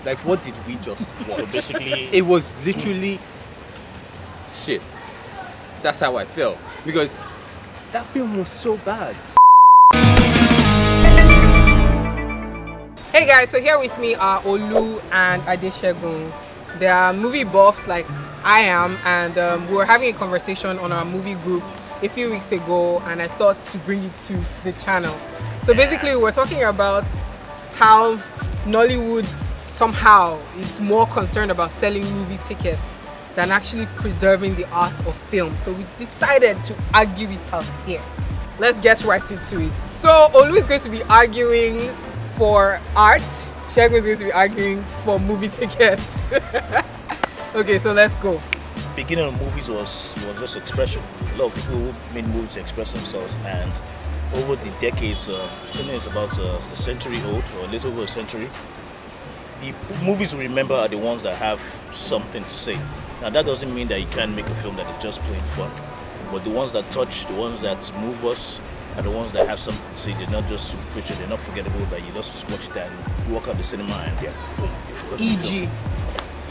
Like, what did we just watch? So basically, It was literally shit. That's how I felt. Because that film was so bad. Hey guys, so here with me are Olu and Adeshegun. They are movie buffs like I am, and we were having a conversation on our movie group a few weeks ago, and I thought to bring it to the channel. So basically we were talking about how Nollywood somehow is more concerned about selling movie tickets than actually preserving the art of film. So we decided to argue it out here. Let's get right into it. So Olu is going to be arguing for art. Shegun is going to be arguing for movie tickets. Okay, so let's go. beginning of movies was just expression. A lot of people made movies to express themselves, and over the decades, something is about a century old or a little over a century. The movies we remember are the ones that have something to say. Now that doesn't mean that you can't make a film that is just plain fun, but the ones that touch, the ones that move us, are the ones that have something to say. They're not just superficial, they're not forgettable, that you just watch it and you walk out the cinema and E.g.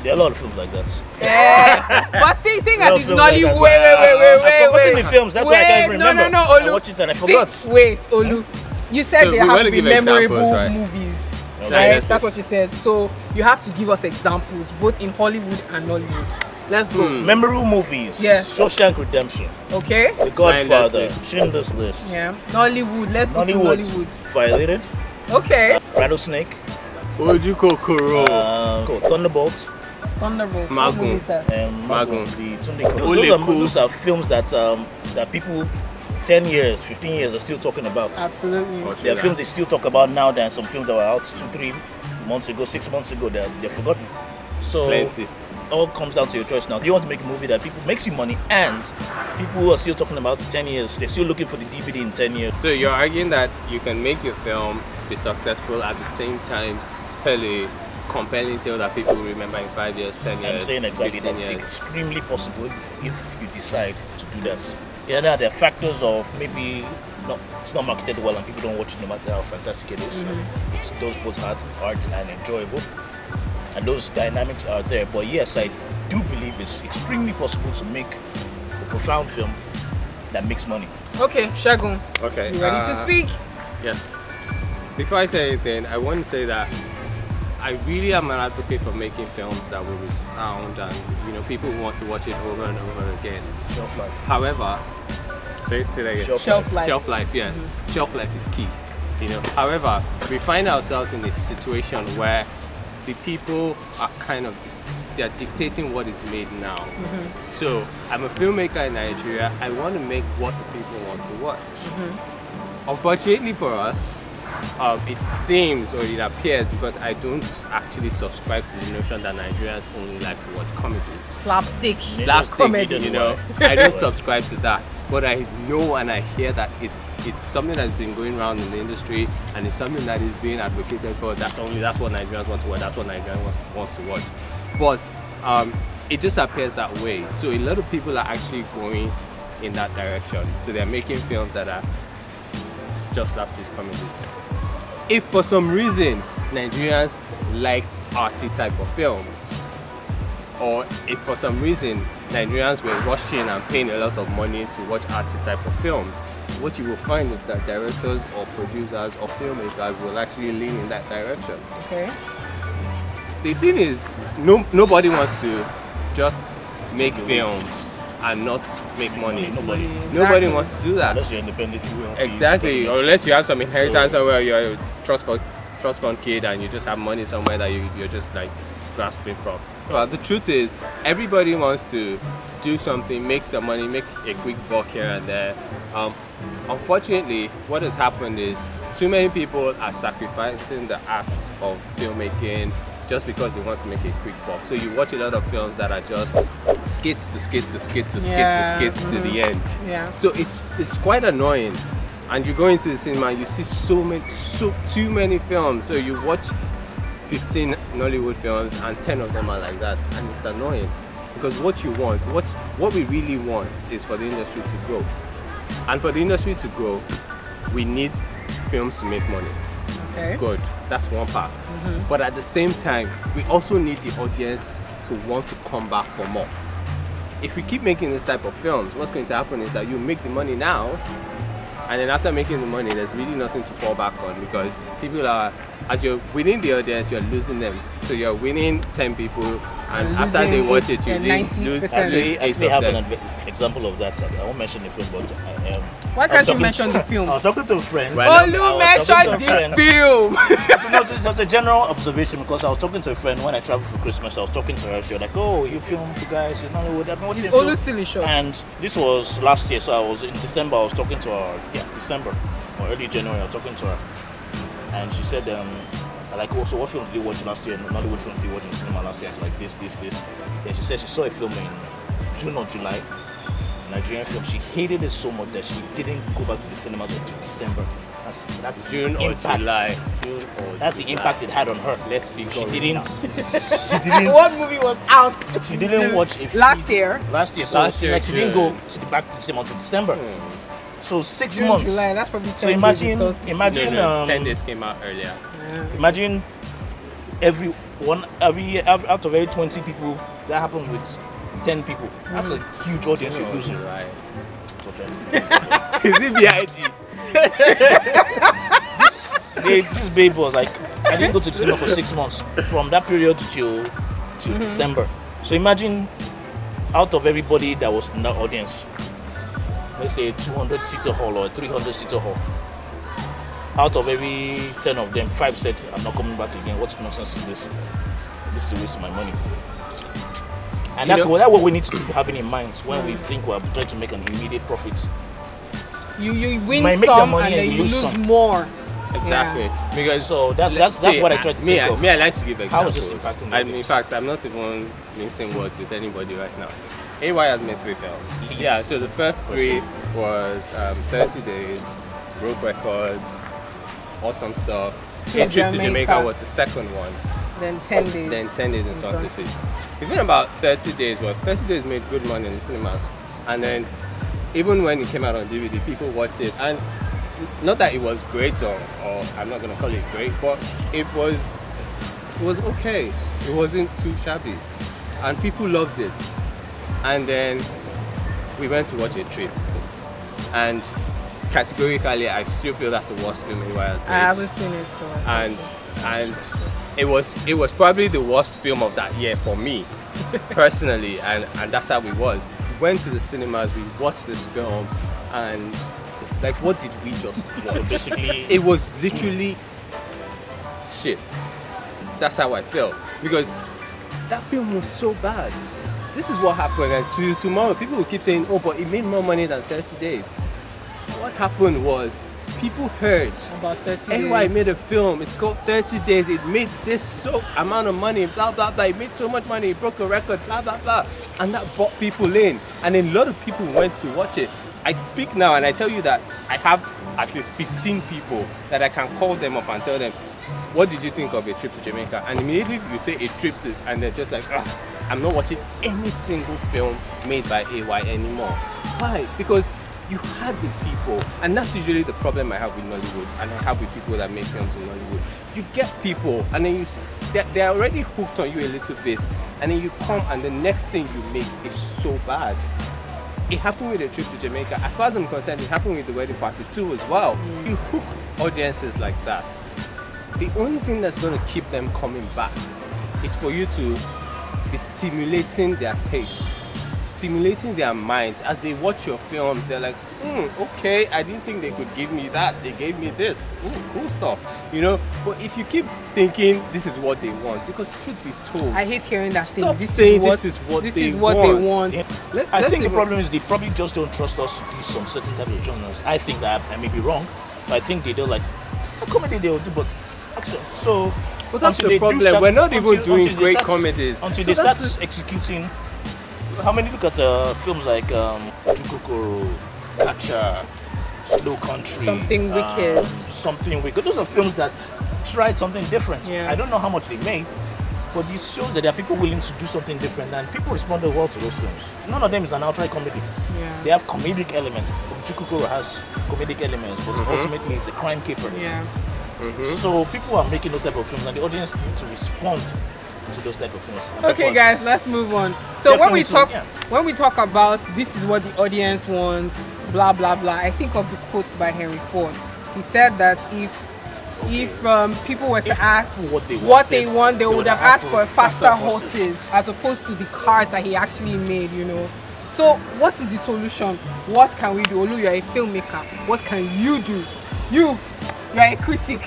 There are a lot of films like that. Yeah. But see, thing as it's Nollywood. I've Wait. forgotten the films, that's why I can't remember. No, Olu. I watched it and I forgot. Wait, Olu. You said So they we have want to to be give examples, memorable right? movies. Okay. Right? That's what you said. So you have to give us examples, both in Hollywood and Nollywood. Let's go. Memorable movies. Yeah. Shawshank Redemption. Okay? The Godfather. List. Schindler's List. Yeah. Nollywood. Let's go to Nollywood. Violated. Okay. Rattlesnake. Oju Kokoro. Thunderbolts. Thunderbolt. Magun. What movie is that? Magun. Ole Those are films that that people 10 years, 15 years are still talking about. Absolutely. There are films they still talk about now than some films that were out 2-3 months ago, 6 months ago, they're forgotten. So Plenty. all comes down to your choice now. Do you want to make a movie that people makes you money, and people who are still talking about it 10 years, they're still looking for the DVD in 10 years? So you're arguing that you can make your film be successful at the same time tell a compelling tale that people will remember in 5 years, 10 years, I'm saying exactly 15 that. years. It's extremely possible if you decide to do that. Yeah, now there are factors of maybe it's not marketed well and people don't watch it no matter how fantastic it is. It's those both art and enjoyable, and those dynamics are there. But yes, I do believe it's extremely possible to make a profound film that makes money. Okay, Shegun. Okay. You ready to speak? Yes. Before I say anything, I want to say that I really am an advocate for making films that will resound and people want to watch it over and over again. Shelf life. However, say that again. Shelf life. Shelf life, yes. Shelf life is key. However, we find ourselves in a situation where the people are they're dictating what is made now. So I'm a filmmaker in Nigeria. I want to make what the people want to watch. Unfortunately for us, it seems, or it appears, because I don't actually subscribe to the notion that Nigerians only like to watch comedies. Slapstick. Comedy, I don't subscribe to that. But I know and I hear that it's something that's been going around in the industry, and it's something that is being advocated for. That's what Nigerians want to watch. That's what Nigerians wants to watch. But it just appears that way. So a lot of people are actually going in that direction. So they're making films that are just slapstick comedies. If for some reason Nigerians liked arty type of films, or if for some reason Nigerians were rushing and paying a lot of money to watch arty type of films, what you will find is that directors or producers or filmmakers will actually lean in that direction. Okay. The thing is, nobody wants to just make films and not make money. Nobody wants to do that. Unless you're independent. Exactly, or unless you have some inheritance somewhere, you're a trust fund kid and you just have money somewhere that you're just like grasping from. But the truth is, everybody wants to do something, make some money, make a quick buck here and there. Unfortunately, what has happened is too many people are sacrificing the art of filmmaking just because they want to make a quick buck. So you watch a lot of films that are just skits to the end. Yeah. So it's quite annoying. And you go into the cinema, you see too many films. So you watch 15 Nollywood films and 10 of them are like that, and it's annoying. Because what you want, what we really want is for the industry to grow. And for the industry to grow, we need films to make money. Okay. Good. That's one part. But at the same time, we also need the audience to want to come back for more. If we keep making this type of films, what's going to happen is that you make the money now, and then after making the money, there's really nothing to fall back on, because people are, as you're winning the audience, you're losing them. So you're winning 10 people, and after they watch it, you lose Actually, I 8 have of an them. example of that. I won't mention the film, but Why can't you mention the film? I was talking to a friend. Olu mentioned the film. No, it's a general observation, because I was talking to a friend when I traveled for Christmas. I was talking to her. She was like, "Oh, you film the guys in Nollywood." I've been watching Is film. Olu still in shop? And this was last year, so I was in December. I was talking to her. Yeah, December or early January. I was talking to her, and she said, "Like, oh, so what film did you watch last year? Nollywood film did you watch in the cinema last year?" I was like, this. Then she said she saw a film in June or July. Nigerian film. She hated it so much that she didn't go back to the cinema until December. That's June the or impact. July. That's the impact it had on her. Let's be She going didn't. down. She didn't. What movie was out? She didn't watch it Last year. Last year. So Last year, like, she didn't June. go to the back to the cinema until December. So 6 June, months. July. That's probably 10 So days imagine, or so. imagine, No, 10 days came out earlier. imagine every out of every 20 people, that happens with 10 people. That's a huge audience you're losing. July. Okay. Is it VIG? This babe was like, I didn't go to the cinema for 6 months from that period till December. So imagine, out of everybody that was in that audience, let's say 200-seater hall or 300-seater hall, out of every 10 of them, 5 said, "I'm not coming back again. What nonsense is this? This is a waste of my money." And that's what we need to keep having in mind when we think we're trying to make an immediate profit. You might win make your some money and and then you you lose lose some. more. Exactly. Because So that's what I try to think of. Me, I like to give How is examples. this impacting the And in audience? fact, I'm not even mixing words with anybody right now. AY has made 3 films. Yeah, so the first 3 was 30 Days, Broke Records, Awesome Stuff. To A Trip to Jamaica. Jamaica was the second one. Then 10 days. Then 10 Days in Sun Sun City. The thing about 30 Days was 30 Days made good money in the cinemas. And then even when it came out on DVD, people watched it. And not that it was great or I'm not going to call it great, but it was okay. It wasn't too shabby. And people loved it. And then we went to watch A Trip. And categorically, I still feel that's the worst film AY has made. I haven't seen it, so. And it was probably the worst film of that year for me personally, and that's how it was. We went to the cinemas, we watched this film, and it's like, what did we just watch? Basically, It was literally shit. That's how I felt, because that film was so bad. This is what happened, and tomorrow people will keep saying, "Oh, but it made more money than 30 Days." What happened was, people heard About 30 AY days. made a film, it's called 30 Days, it made this so amount of money, blah blah blah, it made so much money, it broke a record, blah blah blah, and that brought people in, and a lot of people went to watch it. I speak now and I tell you that I have at least 15 people that I can call them up and tell them, "What did you think of A Trip to Jamaica?" And immediately you say A Trip to, and they're just like, "Ugh, I'm not watching any single film made by AY anymore." Why? Because you had the people, and that's usually the problem I have with Nollywood, and I have with people that make films in Nollywood. You get people, and then they're already hooked on you a little bit, and then you come, and the next thing you make is so bad. It happened with A Trip to Jamaica. As far as I'm concerned, it happened with The Wedding Party 2 as well. You hook audiences like that. The only thing that's going to keep them coming back is for you to be stimulating their taste, stimulating their minds. As they watch your films, they're like, okay, I didn't think they could give me that. They gave me this. Ooh, cool stuff. You know, but if you keep thinking this is what they want, because truth be told, I hate hearing that thing. stop This saying is this is what this they is what want. they want. I think the problem is they probably just don't trust us to do some certain type of genres. I think that I may be wrong, but I think they don't like a comedy they will do, but action. So, But that's until the they do problem. start- We're not even until doing they great start- comedies. until So they that's start executing. How many look at films like Jukokoro, Catch.er, Slow Country, Something Wicked. Something Wicked. Those are films that tried something different. Yeah. I don't know how much they made, but it shows that there are people willing to do something different, and people responded well to those films. None of them is an outright comedy. Yeah. They have comedic elements. Jukokoro has comedic elements, but ultimately it's a crime caper. Yeah. So people are making those type of films, and the audience need to respond to those type of films. Okay, guys, let's move on. So when we talk about this is what the audience wants, blah blah blah, I think of the quotes by Henry Ford. He said that if people were to ask what they want, they would have asked for faster horses as opposed to the cars that he actually made, you know. So what is the solution? What can we do? Olu, you're a filmmaker. What can you do? You're a critic.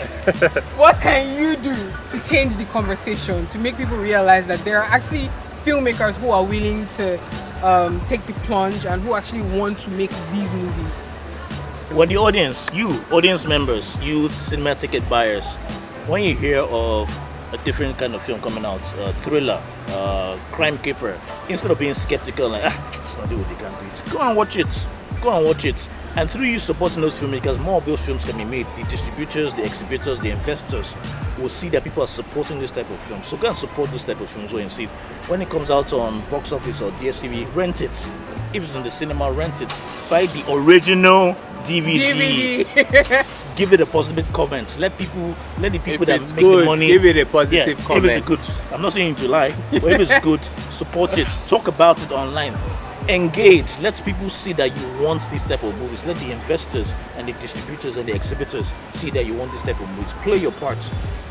What can you do to change the conversation, to make people realize that there are actually filmmakers who are willing to take the plunge and who actually want to make these movies? When the audience, audience members, you cinema ticket buyers, when you hear of a different kind of film coming out, thriller, crime caper, instead of being skeptical like, it's not the way they can do it, go and watch it. Go and watch it. And through you supporting those filmmakers, more of those films can be made. The distributors, the exhibitors, the investors will see that people are supporting this type of film. So go and support this type of films when you see it. When it comes out on box office or DSTV, rent it. If it's in the cinema, rent it. Buy the original DVD. Give it a positive comment. Let the people that make the money, give it a positive comment. If it's good, I'm not saying to lie, but if it's good, support it. Talk about it online. Engage. Let people see that you want this type of movies. Let the investors and the distributors and the exhibitors see that you want this type of movies. Play your part.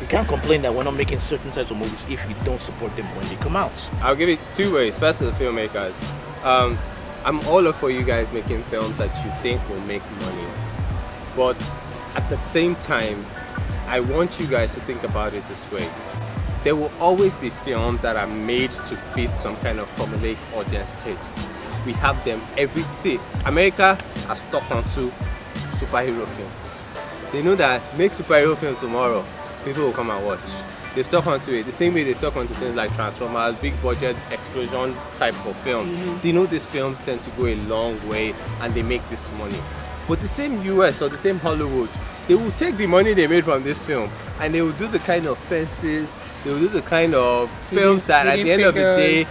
You can't complain that we're not making certain types of movies if you don't support them when they come out. I'll give it two ways. First, to the filmmakers. I'm all up for you guys making films that you think will make money. But at the same time, I want you guys to think about it this way. There will always be films that are made to fit some kind of formulaic audience tastes. We have them every day. America has stuck onto superhero films. They know that make superhero film tomorrow, people will come and watch. They stuck onto it the same way they stuck onto things like Transformers, big budget explosion type of films. They know these films tend to go a long way and they make this money. But the same US or the same Hollywood, they will take the money they made from this film and they will do the kind of fences, they will do the kind of films that at the end of the day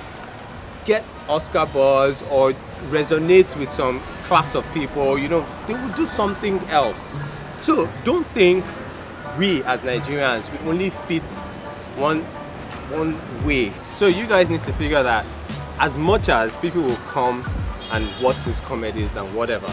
get Oscar buzz or resonate with some class of people. You know, they will do something else. So don't think we as Nigerians, we only fit one way. So you guys need to figure that as much as people will come and watch these comedies and whatever,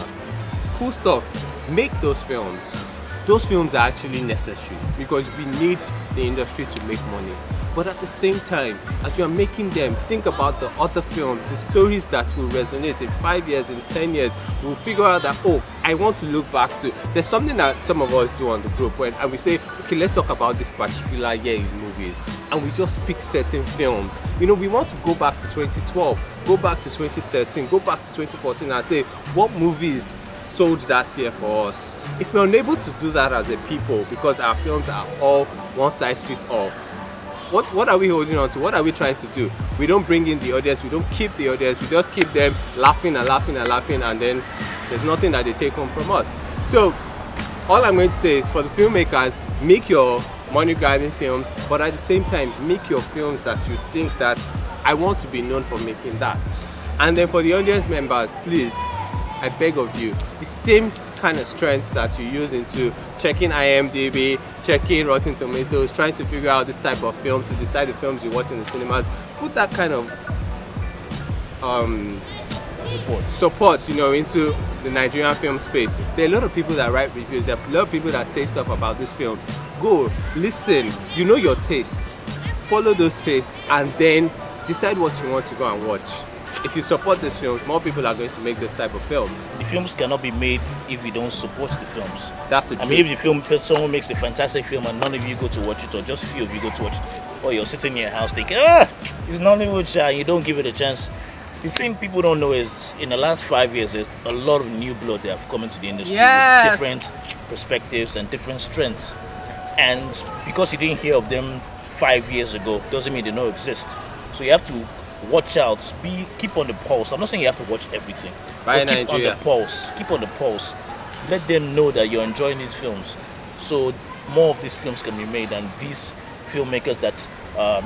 cool stuff, make those films. Those films are actually necessary because we need the industry to make money. But at the same time, as you are making them, think about the other films, the stories that will resonate in 5 years, in 10 years. We'll figure out that, oh, I want to look back to. There's something that some of us do on the group and we say, okay, let's talk about this particular year in movies. And we just pick certain films. You know, we want to go back to 2012, go back to 2013, go back to 2014 and say, what movies sold that year for us? If we're unable to do that as a people because our films are all one size fits all, what are we holding on to? What are we trying to do? We don't bring in the audience, we don't keep the audience, we just keep them laughing and laughing and laughing, and then there's nothing that they take home from us. So all I'm going to say is for the filmmakers, make your money grabbing films, but at the same time make your films that you think that I want to be known for making that. And then for the audience members, please, I beg of you, the same kind of strength that you use into checking IMDb, checking Rotten Tomatoes, trying to figure out this type of film to decide the films you watch in the cinemas, put that kind of support, you know, into the Nigerian film space. There are a lot of people that write reviews, there are a lot of people that say stuff about these films. Go, listen, you know your tastes, follow those tastes, and then decide what you want to go and watch. If you support these films, more people are going to make this type of films. The films cannot be made if you don't support the films. That's the truth. I mean, if someone makes a fantastic film and none of you go to watch it, or just few of you go to watch it, or you're sitting in your house thinking, it's Nollywood, and you don't give it a chance. The thing people don't know is, in the last 5 years, there's a lot of new blood that have come into the industry with different perspectives and different strengths. And because you didn't hear of them 5 years ago, doesn't mean they don't exist. So you have to watch out, keep on the pulse. I'm not saying you have to watch everything, but keep on the pulse. Keep on the pulse. Let them know that you're enjoying these films, so more of these films can be made, and these filmmakers that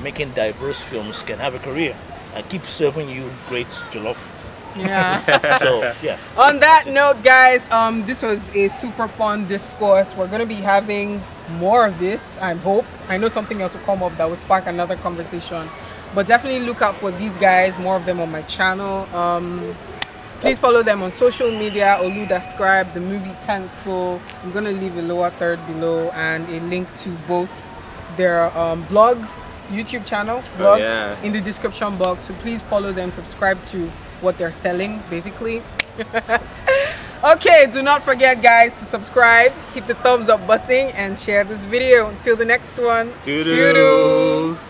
making diverse films can have a career and keep serving you great jollof Yeah. So yeah. On that note, guys, this was a super fun discourse. We're gonna be having more of this, I hope. I know something else will come up that will spark another conversation, but definitely look out for these guys, more of them on my channel. Please follow them on social media. Olu Describe, the movie Pencil. I'm gonna leave a lower third below and a link to both their blogs, YouTube channel, blog in the description box. So please follow them, subscribe to what they're selling, basically. Okay, do not forget, guys, to subscribe, hit the thumbs up button, and share this video. Until the next one. Toodles.